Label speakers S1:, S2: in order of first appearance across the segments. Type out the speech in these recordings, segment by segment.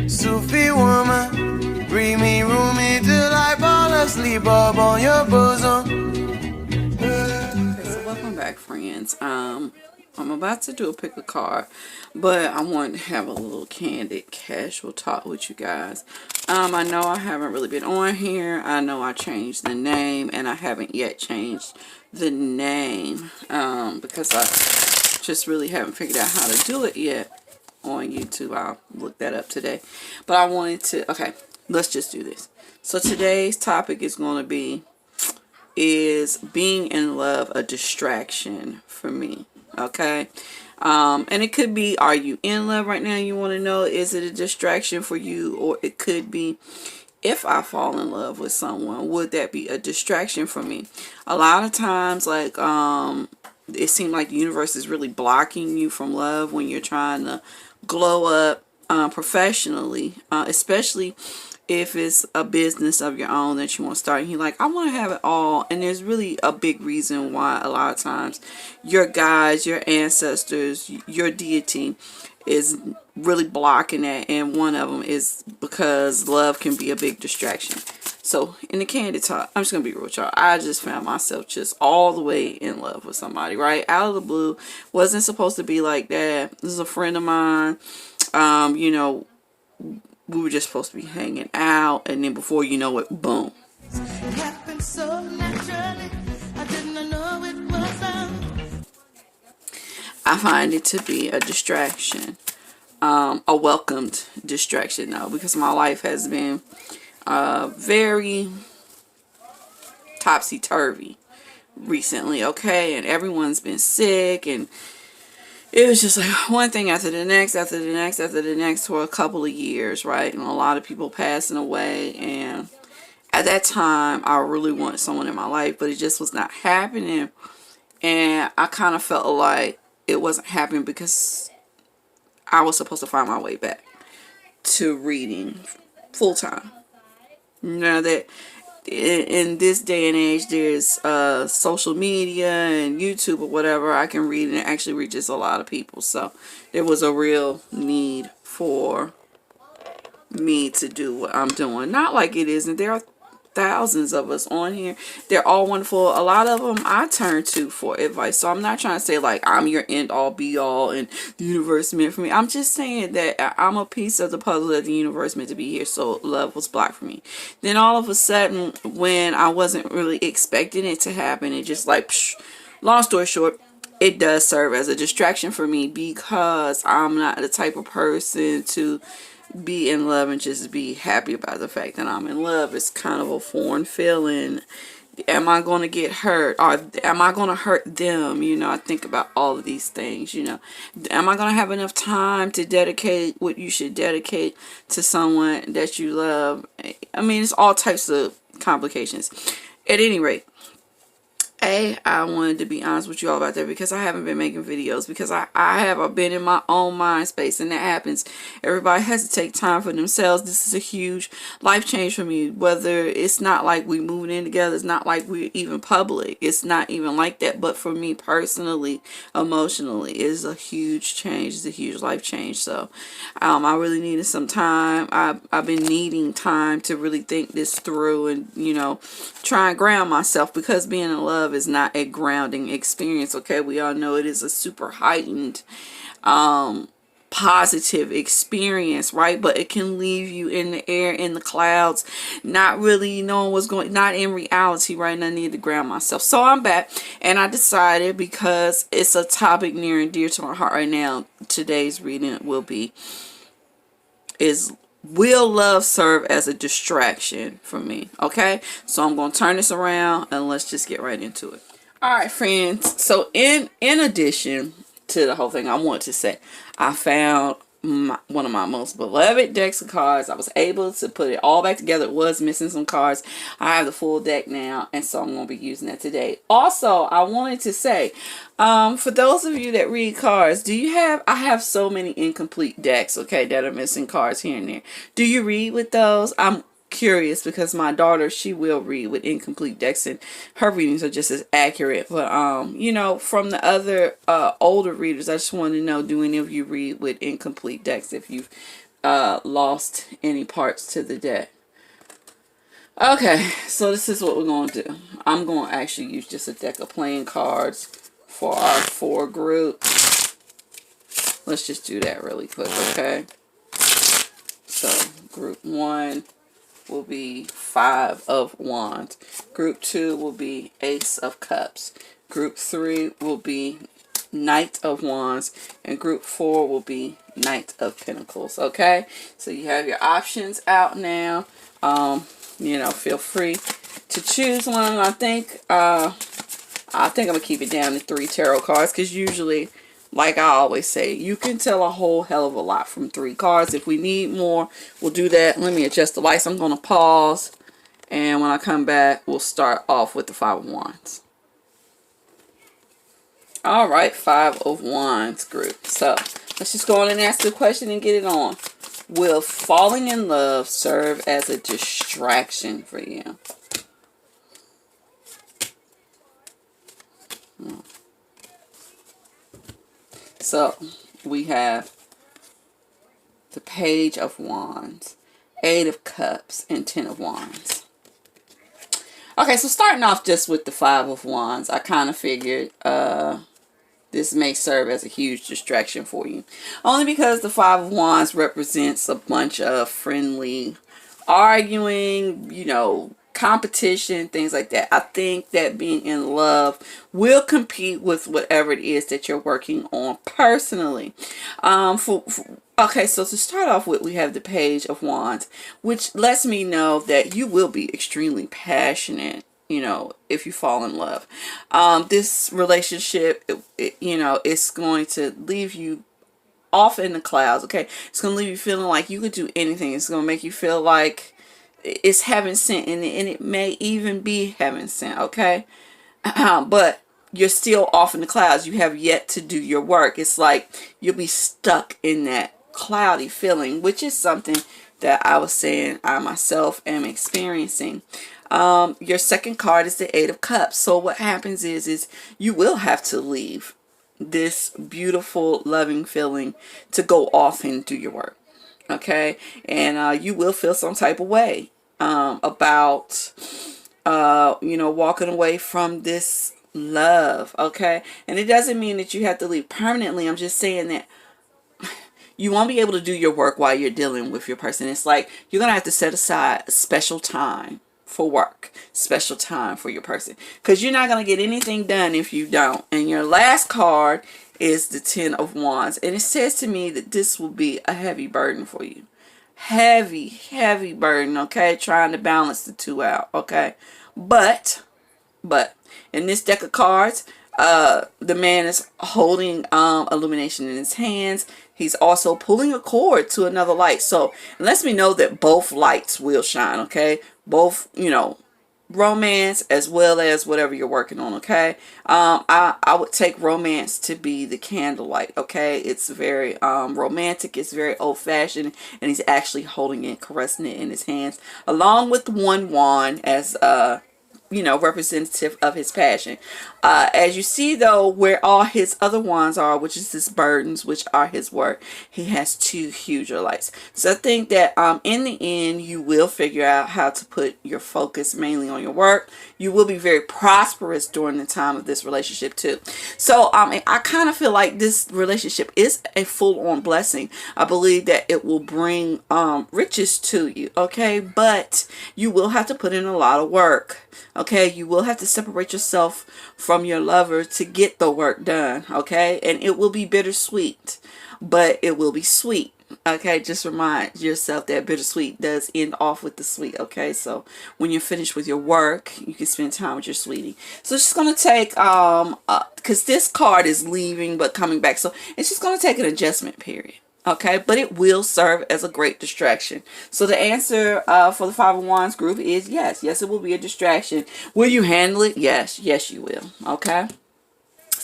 S1: Sufi woman, bring me roomy till I fall asleep up on your bosom.
S2: Okay, so welcome back, friends. I'm about to do a pick a card, but I want to have a little candid, casual talk with you guys. I know I haven't really been on here. I know I changed the name, and I haven't yet changed the name because I just really haven't figured out how to do it yet on YouTube. I'll look that up today. But I wanted to, okay, let's just do this. So today's topic is going to be, is being in love a distraction for me? Okay. And it could be, are you in love right now? You want to know, is it a distraction for you? Or it could be, if I fall in love with someone, would that be a distraction for me? A lot of times, like, it seems like the universe is really blocking you from love when you're trying to glow up professionally, especially if it's a business of your own that you want to start. And you're like, I want to have it all. And there's really a big reason why a lot of times your guides, your ancestors, your deity is really blocking that. And one of them is because love can be a big distraction. So in the candid talk, I'm just going to be real with y'all. I just found myself just all the way in love with somebody, right? Out of the blue. Wasn't supposed to be like that. This is a friend of mine. You know, we were just supposed to be hanging out, and then before you know it, boom.
S1: It happened so naturally, I didn't know it was
S2: I find it to be a distraction, a welcomed distraction though, because my life has been very topsy-turvy recently, okay, and everyone's been sick, and it was just like one thing after the next, after the next, after the next for a couple of years, right? And a lot of people passing away. And at that time, I really wanted someone in my life, but it just was not happening. And I kind of felt like it wasn't happening because I was supposed to find my way back to reading full time. Now that in this day and age, there's social media and YouTube or whatever, I can read and it actually reaches a lot of people. So there was a real need for me to do what I'm doing. Not like it isn't. There are thousands of us on here. They're all wonderful. A lot of them I turn to for advice. So I'm not trying to say like I'm your end all be all and the universe meant for me. I'm just saying that I'm a piece of the puzzle that the universe meant to be here. So love was blocked for me. Then all of a sudden, when I wasn't really expecting it to happen, it just like, psh, long story short, it does serve as a distraction for me because I'm not the type of person to be in love and just be happy about the fact that I'm in love. It's kind of a foreign feeling. Am I going to get hurt? Or am I going to hurt them? You know, I think about all of these things, you know. Am I going to have enough time to dedicate what you should dedicate to someone that you love? I mean, it's all types of complications. At any rate, I wanted to be honest with you all about that because I haven't been making videos because I've been in my own mind space, and that happens. Everybody has to take time for themselves. This is a huge life change for me. Whether it's not like we moving in together, it's not like we're even public. It's not even like that. But for me personally, emotionally, it's a huge change. It's a huge life change. So I really needed some time. I've been needing time to really think this through and, you know, try and ground myself because being in love is not a grounding experience. Okay, we all know it is a super heightened positive experience, right? But it can leave you in the air, in the clouds, not really knowing what's going, not in reality, right? And I need to ground myself. So I'm back, and I decided, because it's a topic near and dear to my heart right now, today's reading will be, will love serve as a distraction for me? Okay, so I'm going to turn this around and let's just get right into it. All right, friends. So in addition to the whole thing, I want to say I found one of my most beloved decks of cards. I was able to put it all back together. It was missing some cards. I have the full deck now, and so I'm going to be using that today. Also, I wanted to say, for those of you that read cards, I have so many incomplete decks, okay, that are missing cards here and there. Do you read with those? I'm curious because my daughter, she will read with incomplete decks, and her readings are just as accurate. But you know, from the other older readers, I just want to know, do any of you read with incomplete decks? If you've lost any parts to the deck. Okay, so this is what we're going to do. I'm going to actually use just a deck of playing cards for our 4 group. Let's just do that really quick, okay? So, group 1 will be 5 of Wands. Group 2 will be Ace of Cups. Group 3 will be Knight of Wands. And group 4 will be Knight of Pentacles, okay? So, you have your options out now. You know, feel free to choose one. I think I'm gonna keep it down to 3 tarot cards, because usually, like I always say, you can tell a whole hell of a lot from 3 cards. If we need more, we'll do that. Let me adjust the lights. I'm gonna pause, and when I come back, we'll start off with the 5 of Wands. All right, 5 of Wands group. So let's just go on and ask the question and get it on. Will falling in love serve as a distraction for you? So, we have the Page of Wands, 8 of Cups, and 10 of Wands. Okay, so starting off just with the 5 of Wands, I kind of figured this may serve as a huge distraction for you. Only because the 5 of Wands represents a bunch of friendly arguing, you know, competition, things like that. I think that being in love will compete with whatever it is that you're working on personally. Okay, so to start off with, we have the Page of Wands, which lets me know that you will be extremely passionate, you know, if you fall in love. This relationship, you know, it's going to leave you off in the clouds, okay? It's going to leave you feeling like you could do anything. It's going to make you feel like it's heaven sent, and it may even be heaven sent, okay? But you're still off in the clouds. You have yet to do your work. It's like you'll be stuck in that cloudy feeling, which is something that I was saying I myself am experiencing. Your second card is the 8 of Cups. So what happens is you will have to leave this beautiful, loving feeling to go off and do your work. Okay, and you will feel some type of way about you know, walking away from this love. Okay, and it doesn't mean that you have to leave permanently. I'm just saying that you won't be able to do your work while you're dealing with your person. It's like you're gonna have to set aside a special time for work, special time for your person, because you're not gonna get anything done if you don't. And your last card is the 10 of Wands, and it says to me that this will be a heavy burden for you. Heavy burden, okay? Trying to balance the two out, okay? But in this deck of cards, the man is holding illumination in his hands. He's also pulling a cord to another light. So it lets me know that both lights will shine, okay? Both, you know, romance as well as whatever you're working on, okay? I would take romance to be the candlelight, okay? It's very romantic, it's very old-fashioned, and he's actually holding it, caressing it in his hands, along with one wand as you know, representative of his passion. As you see though, where all his other wands are, which is his burdens, which are his work, he has 2 huger lights. So I think that in the end, you will figure out how to put your focus mainly on your work. You will be very prosperous during the time of this relationship too. So I kind of feel like this relationship is a full-on blessing. I believe that it will bring riches to you, okay? But you will have to put in a lot of work. Okay, you will have to separate yourself from your lover to get the work done, okay? And it will be bittersweet, but it will be sweet, okay? Just remind yourself that bittersweet does end off with the sweet, okay? So when you're finished with your work, you can spend time with your sweetie. So it's just going to take, because this card is leaving but coming back, so it's just going to take an adjustment period. Okay, but it will serve as a great distraction. So the answer for the 5 of Wands group is yes. Yes, it will be a distraction. Will you handle it? Yes. Yes, you will. Okay.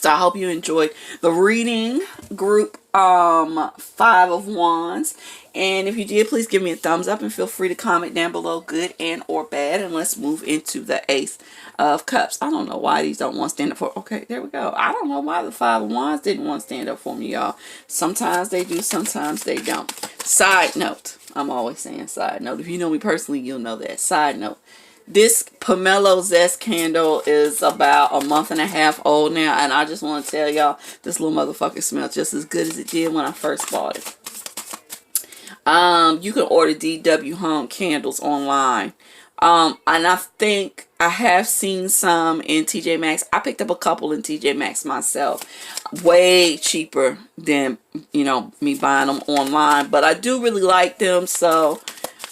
S2: So I hope you enjoyed the reading group, Five of Wands. And if you did, please give me a thumbs up and feel free to comment down below, good and or bad. And let's move into the Ace of Cups. I don't know why these don't want to stand up for. Okay, there we go. I don't know why the Five of Wands didn't want to stand up for me, y'all. Sometimes they do, sometimes they don't. Side note. I'm always saying side note. If you know me personally, you'll know that. Side note. This Pomelo Zest candle is about a month and a half old now, and I just want to tell y'all, this little motherfucker smells just as good as it did when I first bought it. You can order DW Home candles online, and I think I have seen some in TJ Maxx. I picked up a couple in TJ Maxx myself, way cheaper than, you know, me buying them online, but I do really like them. So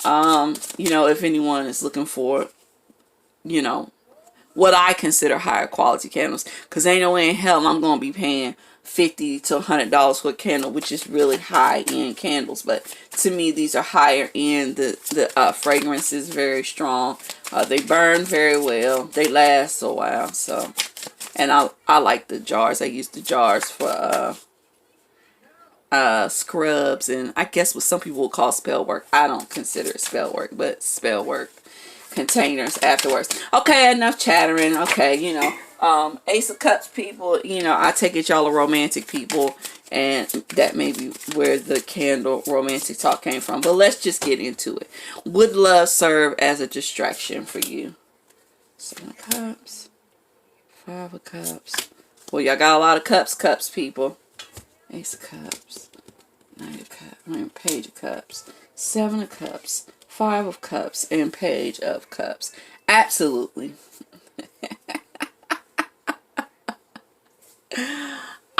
S2: you know, if anyone is looking for, you know, what I consider higher quality candles, because ain't no way in hell I'm going to be paying $50 to $100 for a candle, which is really high-end candles. But to me, these are higher end. The fragrance is very strong. They burn very well. They last a while. So, and I like the jars. I use the jars for scrubs, and I guess what some people will call spell work. I don't consider it spell work, but spell work containers afterwards. Okay, enough chattering. Okay, you know, Ace of Cups people, you know, I take it y'all are romantic people, and that may be where the candle romantic talk came from. But let's just get into it. Would love serve as a distraction for you? Seven of Cups, Five of Cups. Well, y'all got a lot of cups people. Ace of Cups, Nine of Cups, Page of Cups, Seven of Cups, Five of Cups, and Page of Cups. Absolutely.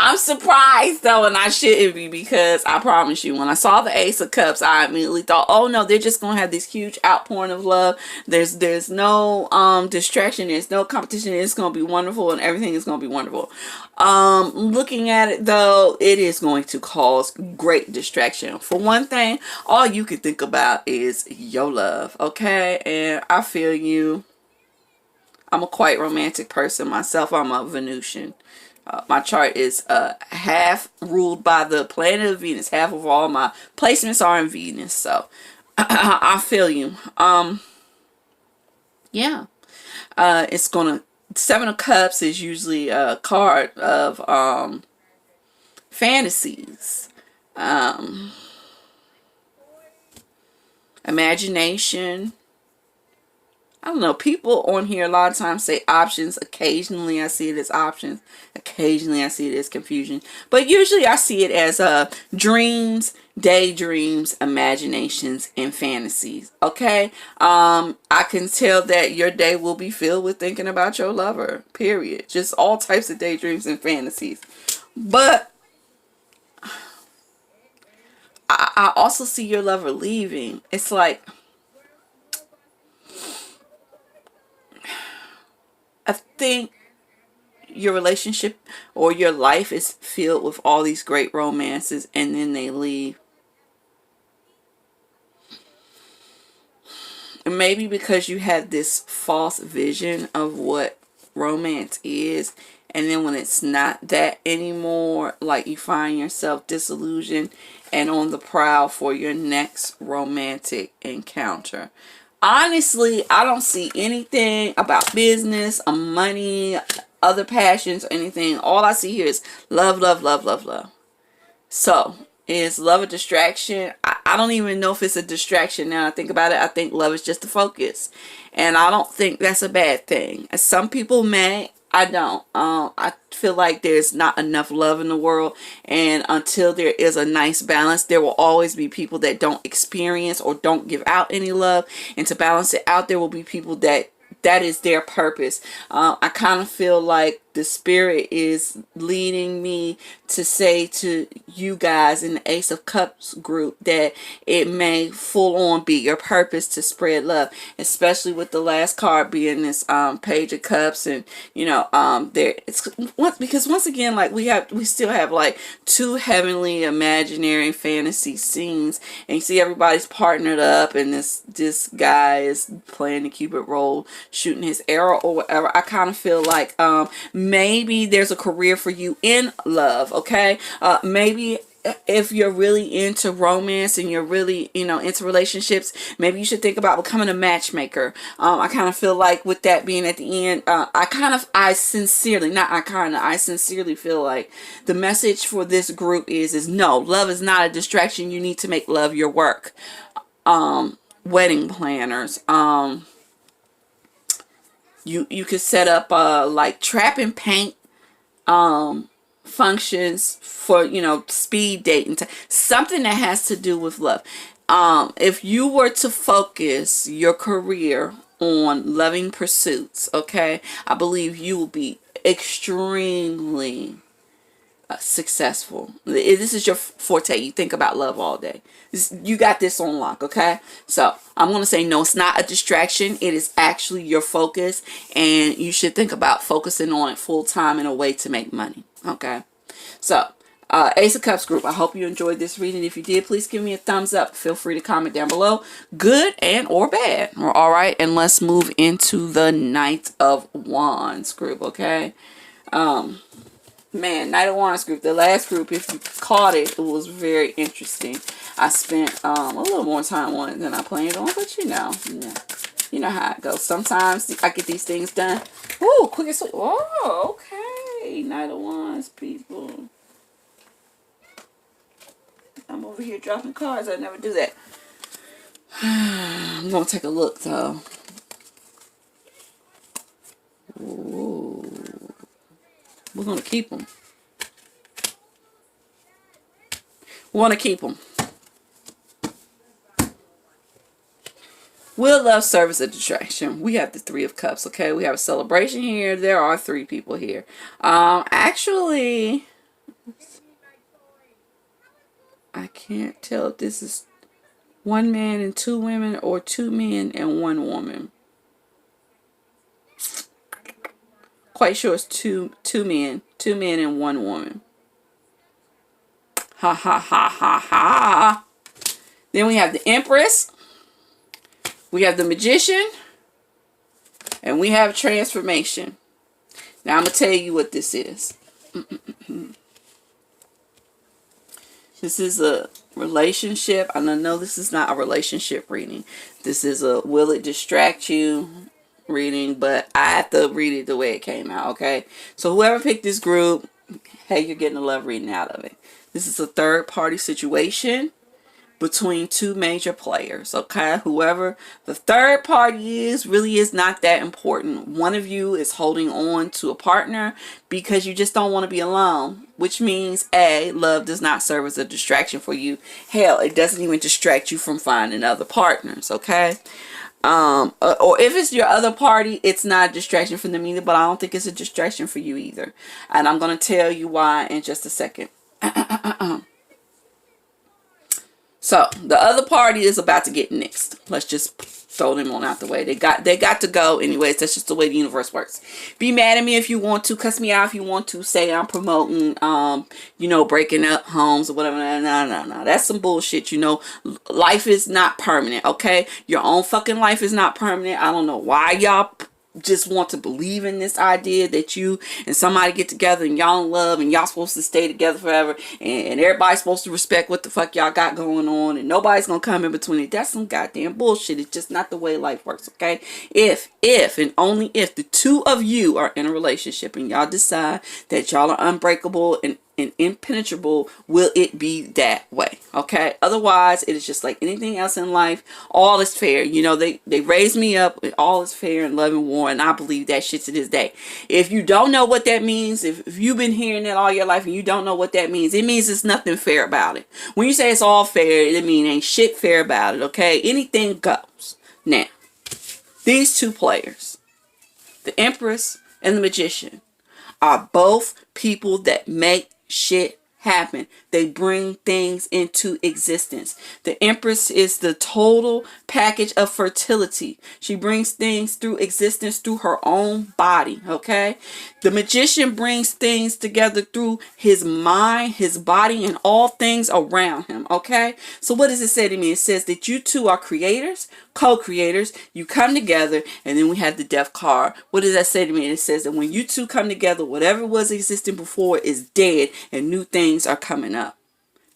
S2: I'm surprised though, and I shouldn't be, because I promise you, when I saw the Ace of Cups, I immediately thought, oh no, they're just gonna have this huge outpouring of love. There's no distraction, there's no competition. It's gonna be wonderful, and everything is gonna be wonderful. Looking at it though, it is going to cause great distraction. For one thing, all you can think about is your love, okay? And I feel you. I'm a quite romantic person myself. I'm a Venusian. My chart is half ruled by the planet of Venus. Half of all my placements are in Venus. So I feel you. Yeah. It's gonna, Seven of Cups is usually a card of fantasies, imagination. I don't know, people on here a lot of times say options. Occasionally I see it as options. Occasionally I see it as confusion. But usually I see it as dreams, daydreams, imaginations, and fantasies. Okay? I can tell that your day will be filled with thinking about your lover. Period. Just all types of daydreams and fantasies. But I also see your lover leaving. It's like, I think your relationship or your life is filled with all these great romances, and then they leave. And maybe because you have this false vision of what romance is, and then when it's not that anymore, like, you find yourself disillusioned and on the prowl for your next romantic encounter. Honestly, I don't see anything about business, money, other passions, or anything. All I see here is love, love, love, love, love. So, is love a distraction? I don't even know if it's a distraction now I think about it. I think love is just a focus. And I don't think that's a bad thing. Some people may. I don't. I feel like there's not enough love in the world, and until there is a nice balance, there will always be people that don't experience or don't give out any love, and to balance it out, there will be people that is their purpose. I kind of feel like the spirit is leading me to say to you guys in the Ace of Cups group that it may full on be your purpose to spread love, especially with the last card being this Page of Cups. And you know, there it's because once again, like, we still have like two heavenly imaginary fantasy scenes, and you see everybody's partnered up, and this guy is playing the Cupid role, shooting his arrow or whatever. I kind of feel like maybe there's a career for you in love, okay? Maybe if you're really into romance and you're really, into relationships, maybe you should think about becoming a matchmaker. I kind of feel like with that being at the end, I sincerely feel like the message for this group is no, love is not a distraction. You need to make love your work. Wedding planners. You could set up like trap and paint functions for speed dating, something that has to do with love. If you were to focus your career on loving pursuits, okay, I believe you will be extremely successful. This is your forte. You think about love all day. You got this on lock, okay? So I'm going to say no, it's not a distraction. It is actually your focus, and you should think about focusing on it full time in a way to make money, okay? So Ace of Cups group, I hope you enjoyed this reading. If you did, please give me a thumbs up. Feel free to comment down below, good and or bad. All right, and let's move into the Knight of Wands group, okay? Man, Knight of Wands group, the last group, if you caught it, it was very interesting. I spent a little more time on it than I planned on, but you know how it goes. Sometimes I get these things done. Ooh, quick and sweet. Oh, okay. Knight of Wands, people. I'm over here dropping cards. I never do that. I'm going to take a look, though. Ooh. We're going to keep them. We want to keep them. Will love serve as a distraction? We have the Three of Cups, okay? We have a celebration here. There are 3 people here. Actually, I can't tell if this is 1 man and 2 women or 2 men and 1 woman. Quite sure it's two men and 1 woman. Ha ha ha ha ha. Then we have the Empress. We have the Magician. And we have Transformation. Now I'm going to tell you what this is. This is a relationship. And I know this is not a relationship reading. This is a will it distract you reading, but I have to read it the way it came out, okay? So whoever picked this group, hey, you're getting a love reading out of it. This is a third party situation between 2 major players, okay? Whoever the third party is really is not that important. One of you is holding on to a partner because you just don't want to be alone, which means A, love does not serve as a distraction for you. Hell, it doesn't even distract you from finding other partners, okay? Or if it's your other party, it's not a distraction for them either, but I don't think it's a distraction for you either. And I'm going to tell you why in just a second. So the other party is about to get nixed. Let's just throw them on out the way. They got to go anyways. That's just the way the universe works. Be mad at me if you want to. Cuss me out if you want to. Say I'm promoting, breaking up homes or whatever. No. That's some bullshit. Life is not permanent, okay? Your own fucking life is not permanent. I don't know why y'all just want to believe in this idea that you and somebody get together and y'all in love and y'all supposed to stay together forever and everybody's supposed to respect what the fuck y'all got going on and nobody's gonna come in between it. That's some goddamn bullshit. It's just not the way life works, okay? If and only if the 2 of you are in a relationship and y'all decide that y'all are unbreakable and impenetrable, will it be that way, okay? Otherwise, it is just like anything else in life. All is fair. They raised me up with all is fair and love and war, and I believe that shit to this day. If you don't know what that means, if you've been hearing that all your life and you don't know what that means, it means there's nothing fair about it. When you say it's all fair, it means ain't shit fair about it, okay? Anything goes. Now, these 2 players, the Empress and the Magician, are both people that make shit happen. They bring things into existence. The Empress is the total package of fertility. She brings things through existence through her own body, okay? The Magician brings things together through his mind, his body, and all things around him, okay? So what does it say to me? It says that you two are creators, co-creators. You come together, and then we have the Death card. What does that say to me? It says that when you two come together, whatever was existing before is dead, and new things are coming up.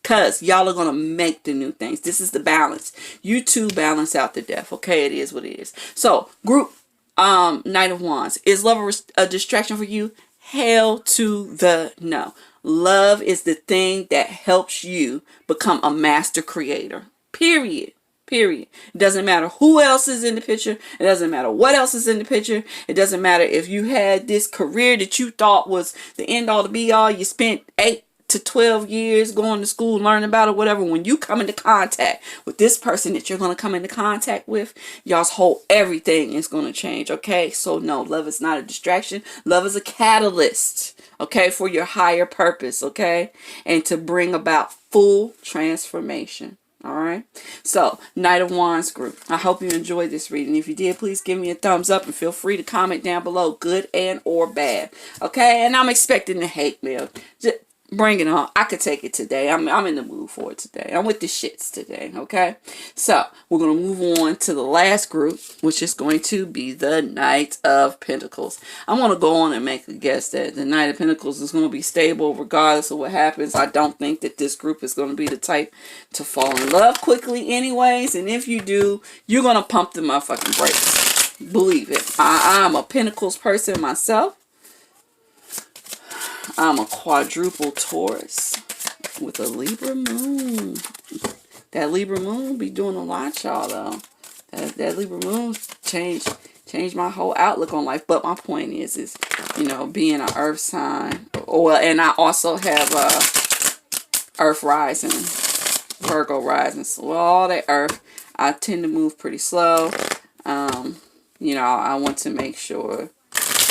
S2: Because y'all are going to make the new things. This is the balance. You two balance out the Death. Okay, it is what it is. So, group Knight of Wands. Is love a distraction for you? Hell to the no. Love is the thing that helps you become a master creator. Period. Period. It doesn't matter who else is in the picture. It doesn't matter what else is in the picture. It doesn't matter if you had this career that you thought was the end all, the be all. You spent 8 to 12 years going to school, learning about it, whatever. When you come into contact with this person that you're going to come into contact with, y'all's whole everything is going to change. Okay. So no, love is not a distraction. Love is a catalyst. Okay. For your higher purpose. Okay. And to bring about full transformation. All right. So, Knight of Wands group, I hope you enjoyed this reading. If you did, please give me a thumbs up and feel free to comment down below, good and or bad. Okay. And I'm expecting the hate mail. Just bring it on. I could take it today. I'm in the mood for it today. I'm with the shits today. Okay. So, we're going to move on to the last group, which is going to be the Knight of Pentacles. I'm going to go on and make a guess that the Knight of Pentacles is going to be stable regardless of what happens. I don't think that this group is going to be the type to fall in love quickly anyways. And if you do, you're going to pump the motherfucking brakes. Believe it. I'm a Pentacles person myself. I'm a quadruple Taurus with a Libra moon. That Libra moon be doing a lot, y'all, though. That Libra moon changed my whole outlook on life. But my point is, you know, being an earth sign. And I also have earth rising, Virgo rising. So all that earth, I tend to move pretty slow. You know, I want to make sure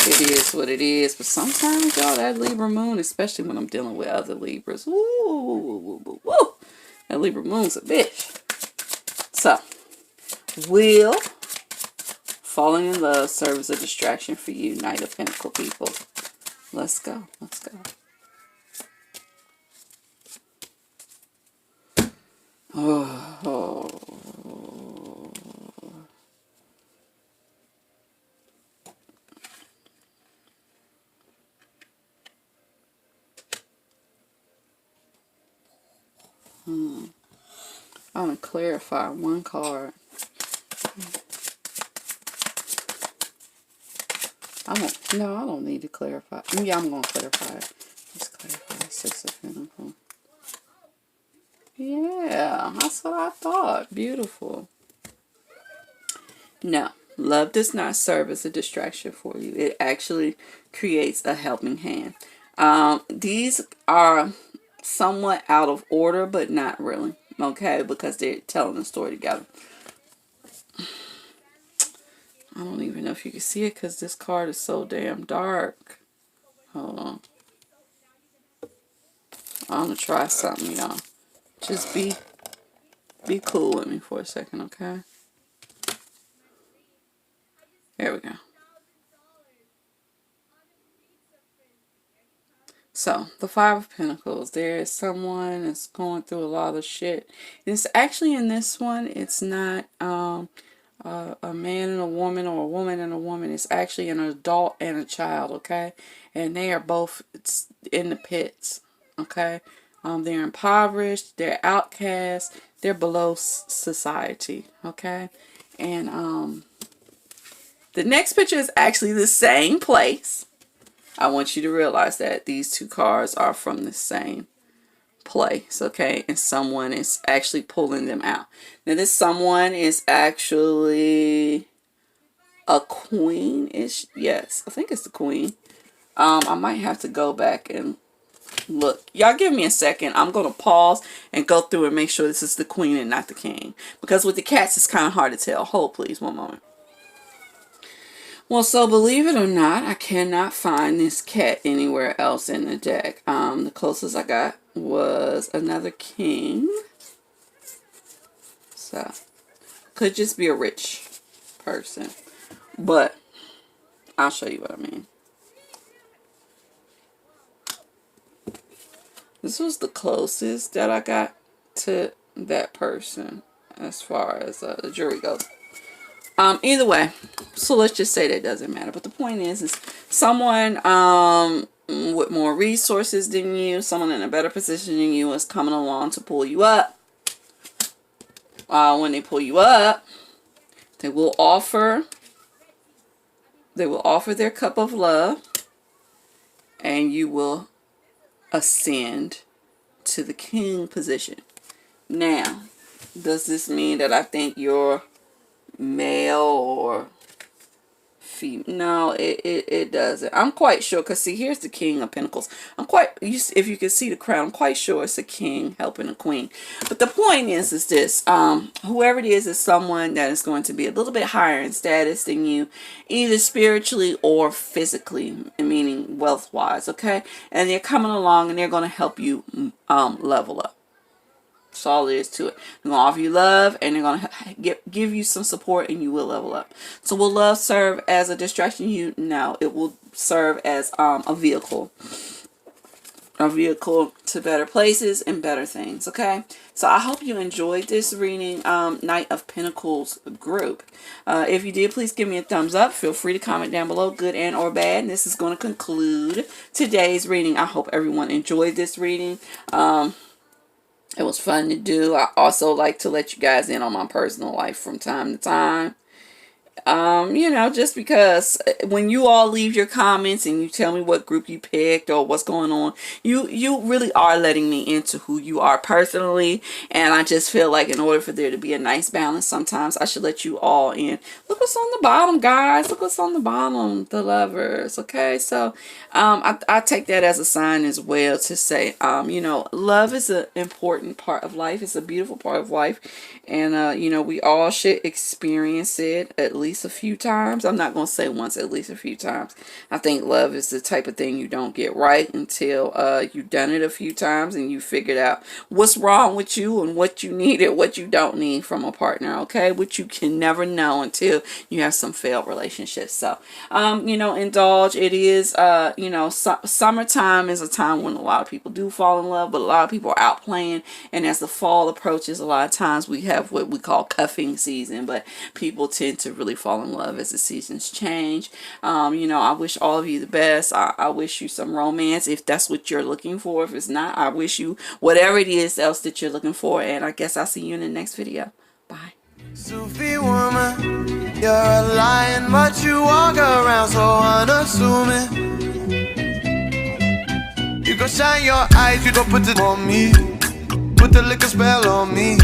S2: it is what it is. But sometimes, y'all, that Libra moon, especially when I'm dealing with other Libras, woo, that Libra moon's a bitch. So, will falling in love serve as a distraction for you, Knight of Pentacle people? Let's go. Let's go. Oh. I'm going to clarify one card. I don't need to clarify. Yeah, I'm going to clarify it. Let's clarify 6 of Pentacles. Yeah, that's what I thought. Beautiful. No, love does not serve as a distraction for you. It actually creates a helping hand. These are somewhat out of order, but not really. Okay, because they're telling the story together. I don't even know if you can see it because this card is so damn dark. Hold on. I'm going to try something, y'all. Just be cool with me for a second, okay? There we go. So, the 5 of Pentacles. There is someone that's going through a lot of shit. It's actually in this one, it's not a man and a woman or a woman and a woman. It's actually an adult and a child, okay? And they are both in the pits, okay? They're impoverished, they're outcast, they're below society, okay? And the next picture is actually the same place. I want you to realize that these two cards are from the same place, okay? And someone is actually pulling them out. Now, this someone is actually a queen-ish. Yes, I think it's the queen. I might have to go back and look. Y'all give me a second. I'm going to pause and go through and make sure this is the queen and not the king. Because with the cats, it's kind of hard to tell. Hold, please, one moment. Well, so believe it or not, I cannot find this cat anywhere else in the deck. The closest I got was another king. So, could just be a rich person. But, I'll show you what I mean. This was the closest that I got to that person as far as the jury goes. Either way, so let's just say that doesn't matter. But the point is someone with more resources than you, someone in a better position than you is coming along to pull you up. When they pull you up, they will offer their cup of love, and you will ascend to the king position. Now, does this mean that I think you're male or female? No, it doesn't. I'm quite sure, because see, here's the King of Pentacles. If you can see the crown, I'm quite sure it's a king helping a queen. But the point is this, whoever it is someone that is going to be a little bit higher in status than you, either spiritually or physically, meaning wealth wise, okay? And they're coming along and they're going to help you level up. That's all there is to it. They're going to offer you love, and they're going to give you some support, and you will level up. So will love serve as a distraction? No, it will serve as a vehicle to better places and better things. Okay, so I hope you enjoyed this reading, Knight of Pentacles group. If you did, please give me a thumbs up. Feel free to comment down below, good and or bad. And this is going to conclude today's reading. I hope everyone enjoyed this reading. It was fun to do. I also like to let you guys in on my personal life from time to time. You know, just because when you all leave your comments and you tell me what group you picked or what's going on, you really are letting me into who you are personally. And I just feel like in order for there to be a nice balance, sometimes I should let you all in. Look what's on the bottom, guys. Look what's on the bottom, the lovers. Okay, so I take that as a sign as well to say, you know, love is an important part of life. It's a beautiful part of life. And, you know, we all should experience it at least a few times. I'm not going to say once, at least a few times. I think love is the type of thing you don't get right until you've done it a few times and you figured out what's wrong with you and what you need and what you don't need from a partner, okay? Which you can never know until you have some failed relationships. So, you know, indulge. It is, you know, summertime is a time when a lot of people do fall in love, but a lot of people are out playing. And as the fall approaches, a lot of times we have what we call cuffing season, but people tend to really fall in love as the seasons change. You know, I wish all of you the best. I wish you some romance if that's what you're looking for. If it's not, I wish you whatever it is else that you're looking for. And I guess I'll see you in the next video. Bye.
S1: Sufi woman, you're a lion, but you walk around so unassuming. You gon' shine your eyes, you gon' put it on me. Put the liquor spell on me.